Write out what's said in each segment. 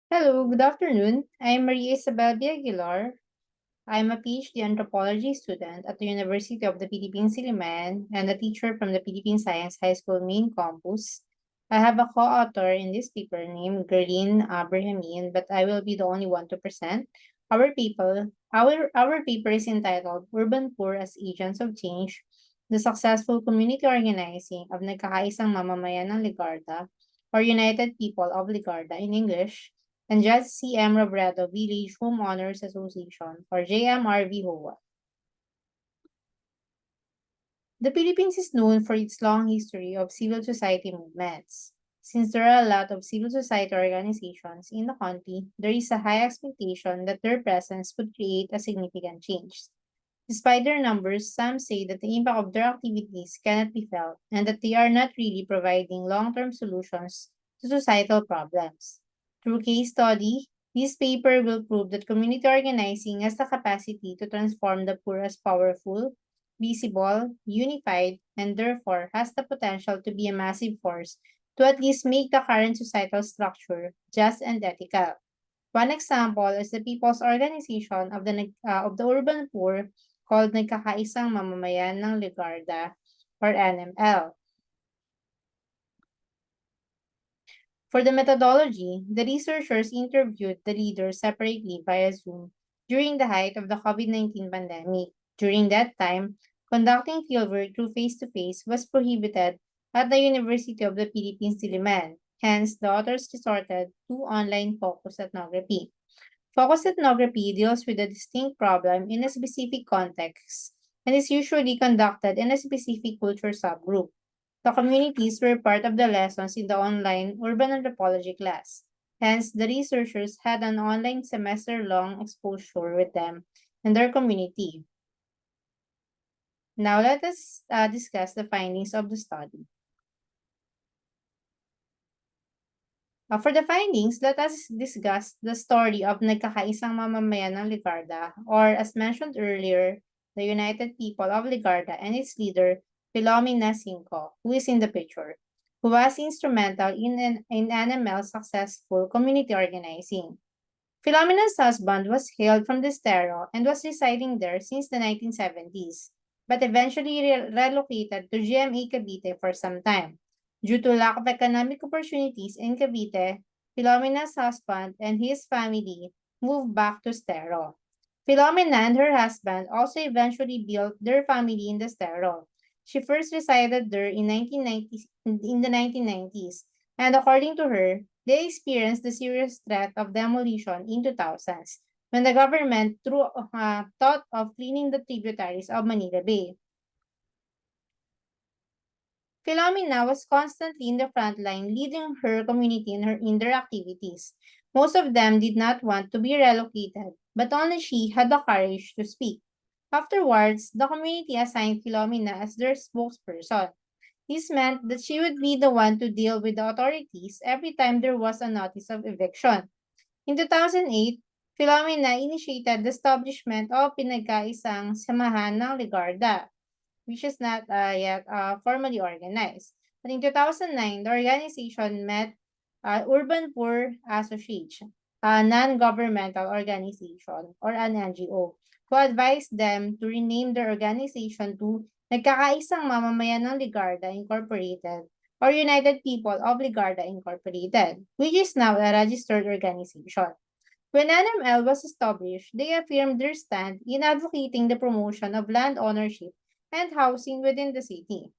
Hello, good afternoon. I'm Maria Isabel Aguilar. I'm a PhD anthropology student at the University of the Philippines Silliman and a teacher from the Philippine Science High School main campus. I have a co-author in this paper named Gerlin Abrahamin, but I will be the only one to present. Our paper is entitled Urban Poor as Agents of Change, the Successful Community Organizing of Nagkakaisang Mamamayan ng Legarda, or United People of Legarda in English, and just CM Robredo Village Homeowners Association, or JMRVHOA. The Philippines is known for its long history of civil society movements. Since there are a lot of civil society organizations in the country, there is a high expectation that their presence would create a significant change. Despite their numbers, some say that the impact of their activities cannot be felt and that they are not really providing long-term solutions to societal problems. Through case study, this paper will prove that community organizing has the capacity to transform the poor as powerful, visible, unified, and therefore has the potential to be a massive force to at least make the current societal structure just and ethical. One example is the People's Organization of the Urban Poor called Nagkakaisang Mamamayan ng Legarda or NML. For the methodology, the researchers interviewed the leaders separately via Zoom during the height of the COVID-19 pandemic. During that time, conducting fieldwork through face-to-face was prohibited at the University of the Philippines Diliman. Hence, the authors resorted to online focus ethnography. Focus ethnography deals with a distinct problem in a specific context and is usually conducted in a specific culture subgroup. The communities were part of the lessons in the online urban anthropology class. Hence, the researchers had an online semester-long exposure with them and their community. Now, let us discuss the findings of the study. For the findings, let us discuss the story of Nagkakaisang Mamamayan ng Legarda, or as mentioned earlier, the United People of Legarda and its leader, Filomena Cinco, who is in the picture, who was instrumental in NML's successful community organizing. Filomena's husband was hailed from the Estero and was residing there since the 1970s, but eventually relocated to GMA Cavite for some time. Due to lack of economic opportunities in Cavite, Filomena's husband and his family moved back to Estero. Filomena and her husband also eventually built their family in the Estero. She first resided there in the 1990s, and according to her, they experienced the serious threat of demolition in 2000s when the government thought of cleaning the tributaries of Manila Bay. Philomena was constantly in the front line, leading her community in their activities. Most of them did not want to be relocated, but only she had the courage to speak. Afterwards, the community assigned Philomena as their spokesperson. This meant that she would be the one to deal with the authorities every time there was a notice of eviction. In 2008, Philomena initiated the establishment of Pinagkaisang Samahan ng Legarda, which is not yet formally organized. But in 2009, the organization met Urban Poor Association, a non-governmental organization or an NGO, who advised them to rename their organization to Nagkakaisang Mamamayan ng Legarda Incorporated or United People of Legarda Incorporated, which is now a registered organization. When NML was established, they affirmed their stand in advocating the promotion of land ownership and housing within the city.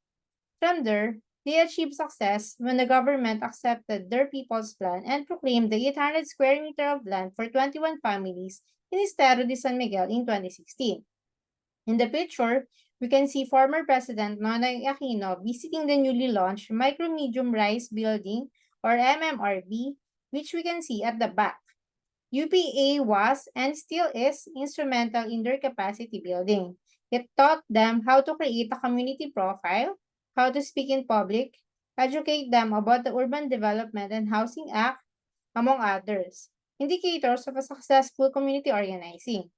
From there, they achieved success when the government accepted their people's plan and proclaimed the 800 square meter of land for 21 families in Estero de San Miguel in 2016. In the picture, we can see former President Nonoy Aquino visiting the newly launched Micro-Medium Rise Building or MMRB, which we can see at the back. UPA was and still is instrumental in their capacity building. It taught them how to create a community profile, how to speak in public, educate them about the Urban Development and Housing Act, among others, indicators of a successful community organizing.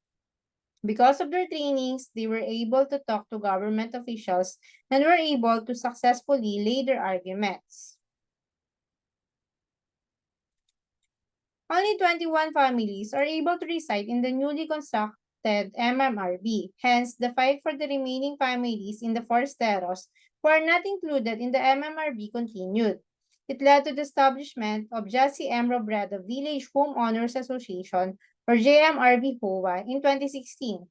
Because of their trainings, they were able to talk to government officials and were able to successfully lay their arguments. Only 21 families are able to reside in the newly constructed MMRB. Hence, the fight for the remaining families in the Foresteros who are not included in the MMRB continued. It led to the establishment of JM Robredo Village Homeowners Association, or JMRVHOA, in 2016.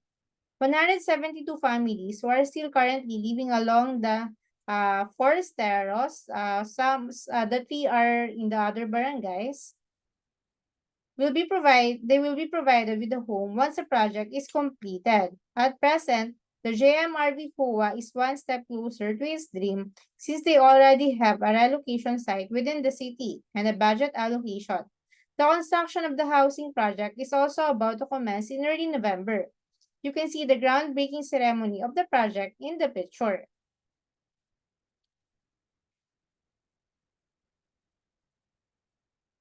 172 families who are still currently living along the Foresteros, the three are in the other barangays, they will be provided with a home once the project is completed. At present, the JMRV FOA is one step closer to its dream since they already have a relocation site within the city and a budget allocation. The construction of the housing project is also about to commence in early November. You can see the groundbreaking ceremony of the project in the picture.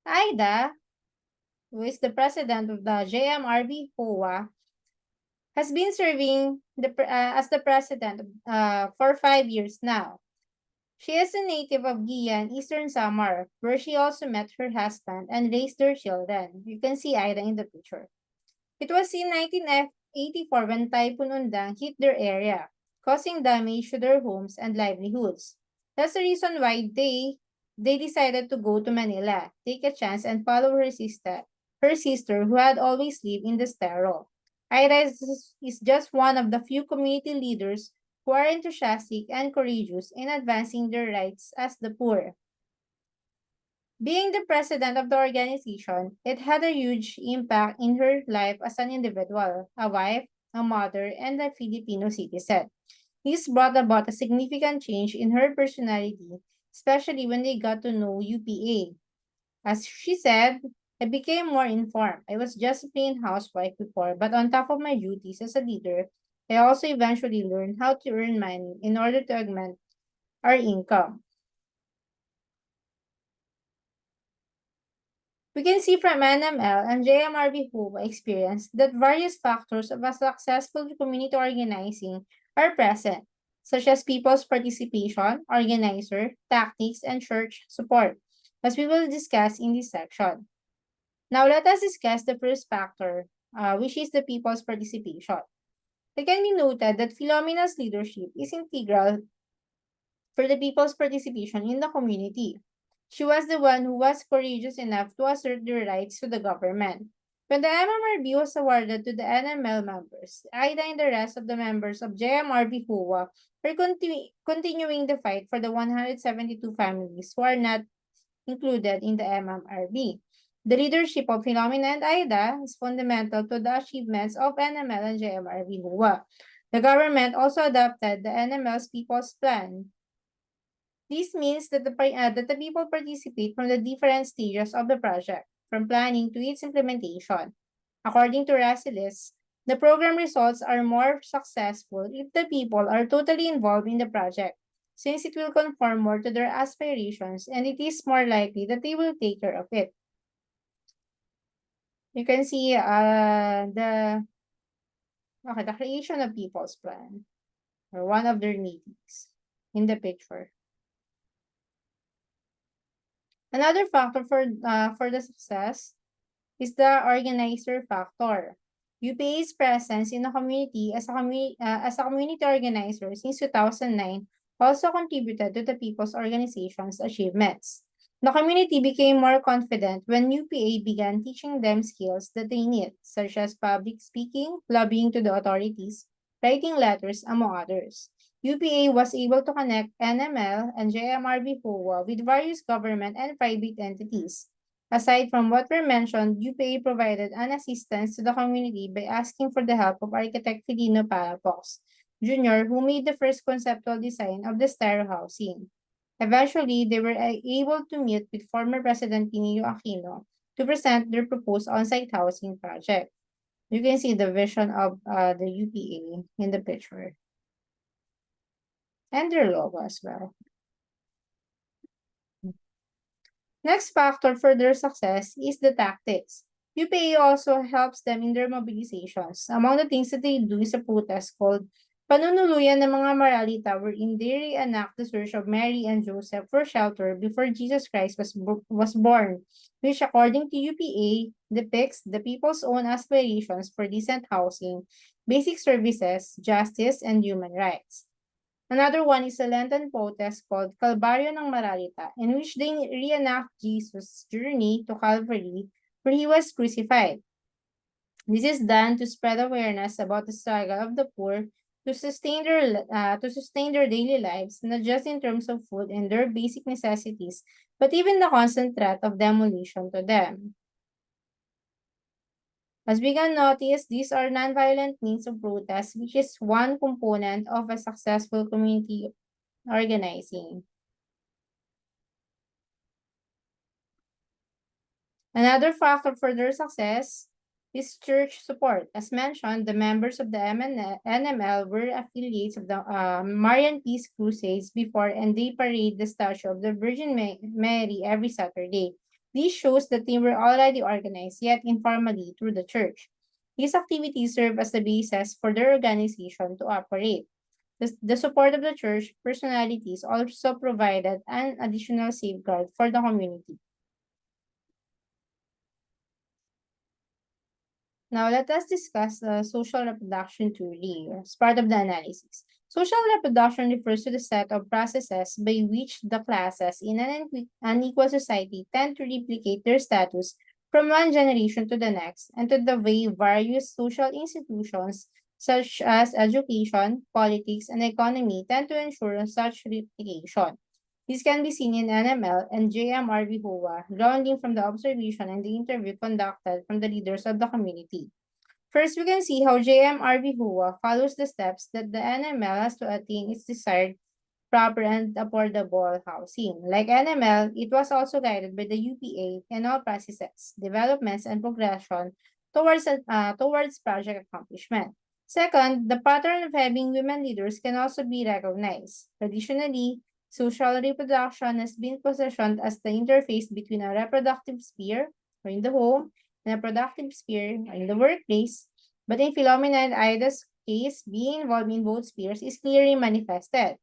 Aida, who is the president of the JMRV FOA, has been serving as the president for 5 years now. She is a native of Gian, Eastern Samar, where she also met her husband and raised their children. You can see Ida in the picture. It was in 1984 when Typhoon Undang hit their area, causing damage to their homes and livelihoods. That's the reason why they decided to go to Manila, take a chance, and follow her sister who had always lived in the Stero. Ida is just one of the few community leaders who are enthusiastic and courageous in advancing their rights as the poor. Being the president of the organization, it had a huge impact in her life as an individual, a wife, a mother, and a Filipino citizen. This brought about a significant change in her personality, especially when they got to know UPA. As she said, I became more informed. I was just a plain housewife before, but on top of my duties as a leader, I also eventually learned how to earn money in order to augment our income. We can see from NML and JMRVHOA experience that various factors of a successful community organizing are present, such as people's participation, organizer, tactics, and church support, as we will discuss in this section. Now let us discuss the first factor, which is the people's participation. It can be noted that Philomena's leadership is integral for the people's participation in the community. She was the one who was courageous enough to assert their rights to the government. When the MMRB was awarded to the NML members, Ida and the rest of the members of JMRB HOA were continuing the fight for the 172 families who are not included in the MMRB. The leadership of Philomena and Ida is fundamental to the achievements of NML and JMRB HOA. The government also adopted the NML's People's Plan. This means that the people participate from the different stages of the project, from planning to its implementation. According to Rasilis, the program results are more successful if the people are totally involved in the project, since it will conform more to their aspirations and it is more likely that they will take care of it. You can see the creation of People's Plan, or one of their meetings in the picture. Another factor for the success is the organizer factor. UPA's presence in the community as a community organizer since 2009 also contributed to the People's Organization's achievements. The community became more confident when UPA began teaching them skills that they need, such as public speaking, lobbying to the authorities, writing letters, among others. UPA was able to connect NML and JMRB FOA with various government and private entities. Aside from what were mentioned, UPA provided an assistance to the community by asking for the help of architect Filino Palafox Jr., who made the first conceptual design of the Stero housing. Eventually, they were able to meet with former President Pinillo Aquino to present their proposed on-site housing project. You can see the vision of the UPA in the picture. And their logo as well. Next factor for their success is the tactics. UPA also helps them in their mobilizations. Among the things that they do is a protest called Panunuluyan ng mga Maralita wherein they reenact the search of Mary and Joseph for shelter before Jesus Christ was born, which according to UPA depicts the people's own aspirations for decent housing, basic services, justice, and human rights. Another one is a Lenten protest called Kalbaryo ng Maralita, in which they reenact Jesus' journey to Calvary, where he was crucified. This is done to spread awareness about the struggle of the poor to sustain their daily lives, not just in terms of food and their basic necessities, but even the constant threat of demolition to them. As we can notice, these are nonviolent means of protest, which is one component of a successful community organizing. Another factor for their success is church support. As mentioned, the members of the NML were affiliates of the Marian Peace Crusades before, and they parade the statue of the Virgin Mary every Saturday. This shows that they were already organized, yet informally, through the church. These activities serve as the basis for their organization to operate. The support of the church personalities also provided an additional safeguard for the community. Now, let us discuss the social reproduction theory as part of the analysis. Social reproduction refers to the set of processes by which the classes in an unequal society tend to replicate their status from one generation to the next, and to the way various social institutions, such as education, politics, and economy, tend to ensure such replication. This can be seen in NML and JMRVHOA, grounding from the observation and the interview conducted from the leaders of the community. First, we can see how JMRVHOA follows the steps that the NML has to attain its desired, proper, and affordable housing. Like NML, it was also guided by the UPA in all processes, developments, and progression towards project accomplishment. Second, the pattern of having women leaders can also be recognized. Traditionally, social reproduction has been positioned as the interface between a reproductive sphere, or in the home, and a productive sphere, or in the workplace. But in Philomena and Ida's case, being involved in both spheres is clearly manifested.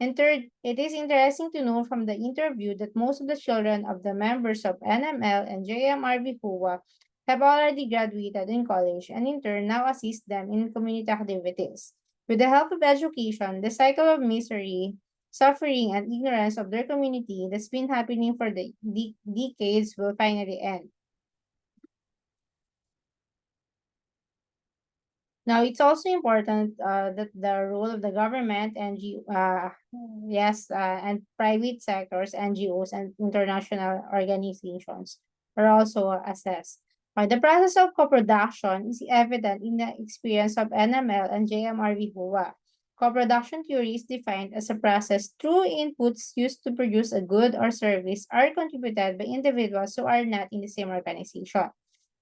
And third, it is interesting to know from the interview that most of the children of the members of NML and JMRVHOA have already graduated in college and in turn now assist them in community activities. With the help of education, the cycle of misery, suffering, and ignorance of their community that's been happening for decades will finally end. Now, it's also important that the role of the government, and private sectors, NGOs, and international organizations are also assessed. The process of co-production is evident in the experience of NML and JMRV-HOA. Co-production theory is defined as a process through inputs used to produce a good or service are contributed by individuals who are not in the same organization.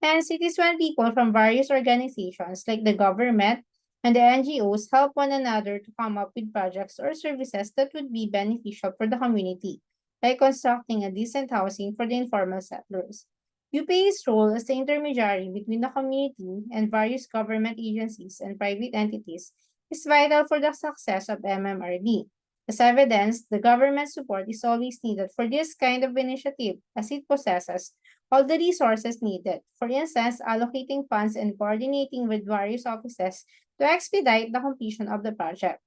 Hence, it is when people from various organizations like the government and the NGOs help one another to come up with projects or services that would be beneficial for the community, like constructing a decent housing for the informal settlers. UPA's role as the intermediary between the community and various government agencies and private entities is vital for the success of MMRD. As evidence, the government support is always needed for this kind of initiative as it possesses all the resources needed. For instance, allocating funds and coordinating with various offices to expedite the completion of the project.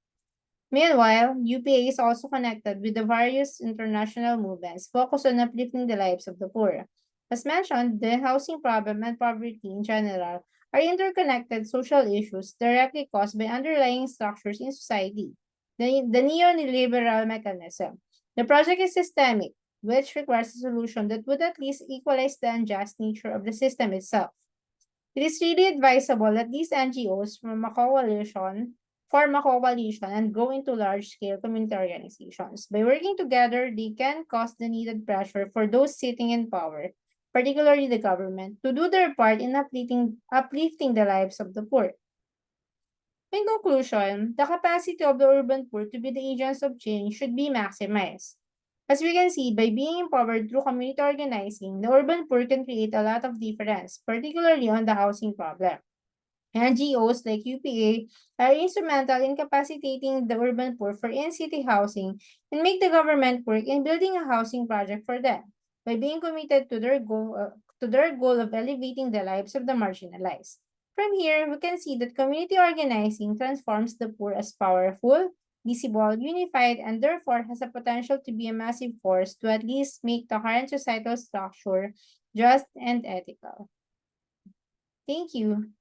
Meanwhile, UPA is also connected with the various international movements focused on uplifting the lives of the poor. As mentioned, the housing problem and poverty in general are interconnected social issues directly caused by underlying structures in society. The neoliberal mechanism. The project is systemic, which requires a solution that would at least equalize the unjust nature of the system itself. It is really advisable that these NGOs form a coalition and go into large-scale community organizations. By working together, they can cause the needed pressure for those sitting in power, particularly the government, to do their part in uplifting the lives of the poor. In conclusion, the capacity of the urban poor to be the agents of change should be maximized. As we can see, by being empowered through community organizing, the urban poor can create a lot of difference, particularly on the housing problem. NGOs like UPA are instrumental in capacitating the urban poor for in-city housing and make the government work in building a housing project for them by being committed to their goal of elevating the lives of the marginalized. From here, we can see that community organizing transforms the poor as powerful, visible, unified, and therefore has a potential to be a massive force to at least make the current societal structure just and ethical. Thank you.